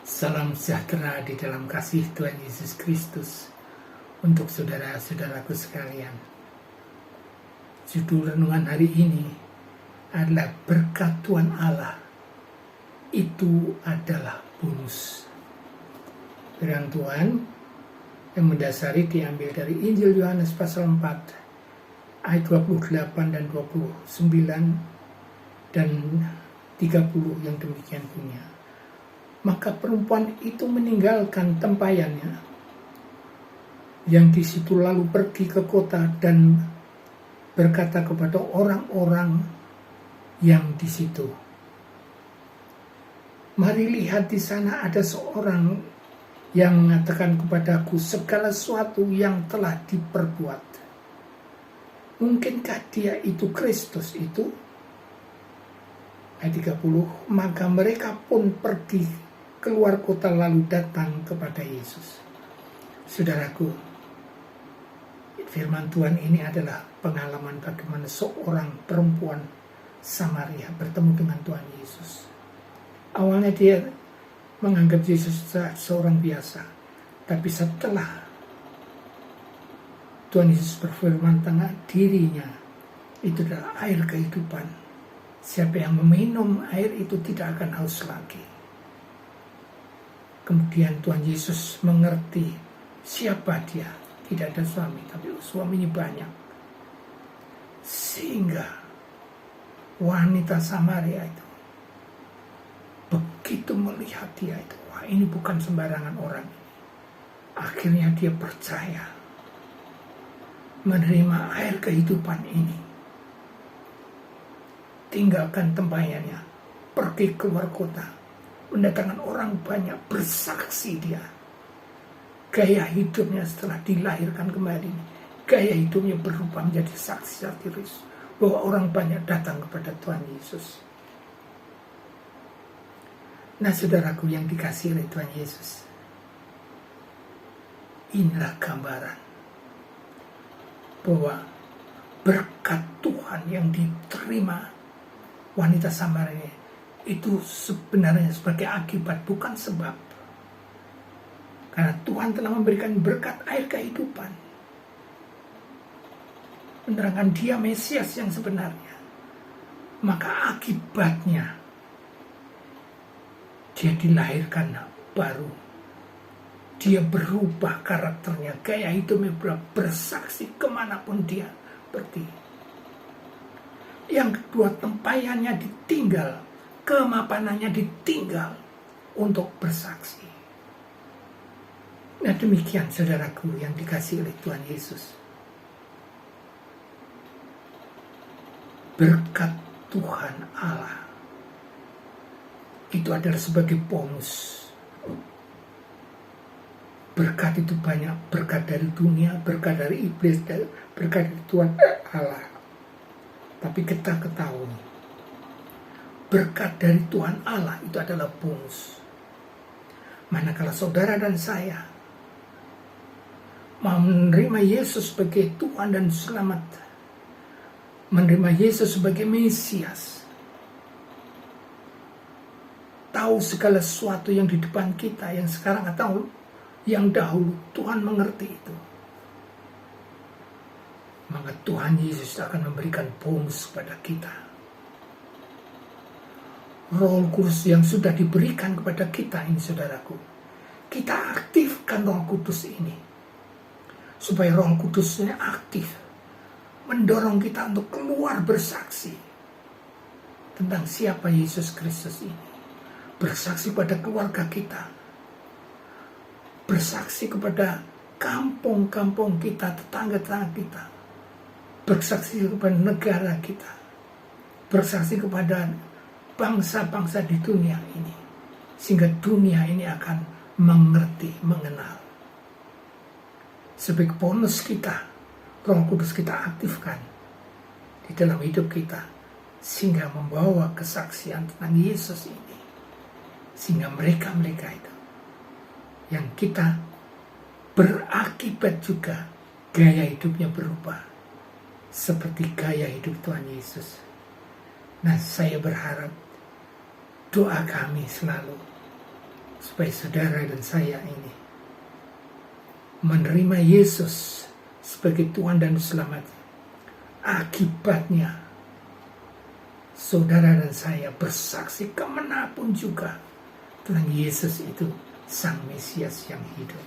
Salam sejahtera di dalam kasih Tuhan Yesus Kristus untuk saudara-saudaraku sekalian. Judul renungan hari ini adalah berkat Tuhan Allah itu adalah bonus. Firman Tuhan yang mendasari diambil dari Injil Yohanes pasal 4 ayat 28 dan 29 dan 30 yang demikian bunyinya. Maka perempuan itu meninggalkan tempayannya yang di situ lalu pergi ke kota dan berkata kepada orang-orang yang di situ, "Mari lihat, di sana ada seorang yang mengatakan kepadaku segala sesuatu yang telah diperbuat. Mungkinkah dia itu Kristus itu?" Ayat 30, maka mereka pun pergi keluar kota lalu datang kepada Yesus. Saudaraku, firman Tuhan ini adalah pengalaman bagaimana seorang perempuan Samaria bertemu dengan Tuhan Yesus. Awalnya dia menganggap Yesus seorang biasa, tapi setelah Tuhan Yesus berfirman tentang dirinya, itu adalah air kehidupan. Siapa yang meminum air itu tidak akan haus lagi. Kemudian Tuhan Yesus mengerti siapa dia. Tidak ada suami, tapi suaminya banyak. Sehingga wanita Samaria itu begitu melihat dia itu, wah, ini bukan sembarangan orang. Akhirnya dia percaya, menerima air kehidupan ini. Tinggalkan tempayannya, pergi keluar kota, mendatangkan orang banyak, bersaksi dia. Gaya hidupnya setelah dilahirkan kembali, gaya hidupnya berubah menjadi saksi-saksi bahwa orang banyak datang kepada Tuhan Yesus. Nah, saudaraku yang dikasihi oleh Tuhan Yesus, inilah gambaran bahwa berkat Tuhan yang diterima wanita Samaria itu sebenarnya sebagai akibat, bukan sebab. Karena Tuhan telah memberikan berkat air kehidupan, menerangkan dia Mesias yang sebenarnya. Maka akibatnya dia dilahirkan baru. Dia berubah karakternya, gaya hidupnya bersaksi kemanapun dia pergi. Yang kedua, tempayannya ditinggal, kemapanannya ditinggal untuk bersaksi. Nah, demikian saudaraku yang dikasihi oleh Tuhan Yesus. Berkat Tuhan Allah itu adalah sebagai bonus. Berkat itu banyak, berkat dari dunia, berkat dari iblis, berkat dari Tuhan Allah. Tapi kita ketahui, berkat dari Tuhan Allah itu adalah bonus. Manakala saudara dan saya mau menerima Yesus sebagai Tuhan dan Selamat, menerima Yesus sebagai Mesias, tahu segala sesuatu yang di depan kita, yang sekarang atau yang dahulu, Tuhan mengerti itu. Maka Tuhan Yesus akan memberikan bonus kepada kita. Roh Kudus yang sudah diberikan kepada kita ini, saudaraku, kita aktifkan Roh Kudus ini supaya Roh Kudusnya aktif mendorong kita untuk keluar bersaksi tentang siapa Yesus Kristus ini, bersaksi pada keluarga kita, bersaksi kepada kampung-kampung kita, tetangga-tetangga kita, bersaksi kepada negara kita, bersaksi kepada bangsa-bangsa di dunia ini, sehingga dunia ini akan mengerti, mengenal. Sebagai bonus kita, Roh Kudus kita aktifkan di dalam hidup kita, sehingga membawa kesaksian tentang Yesus ini, sehingga mereka-mereka itu yang kita berakibat juga gaya hidupnya berubah seperti gaya hidup Tuhan Yesus. Nah, saya berharap doa kami selalu supaya saudara dan saya ini menerima Yesus sebagai Tuhan dan Selamat. Akibatnya saudara dan saya bersaksi kemanapun juga Tuhan Yesus itu Sang Mesias yang hidup.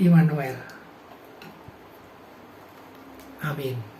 Immanuel. Amin.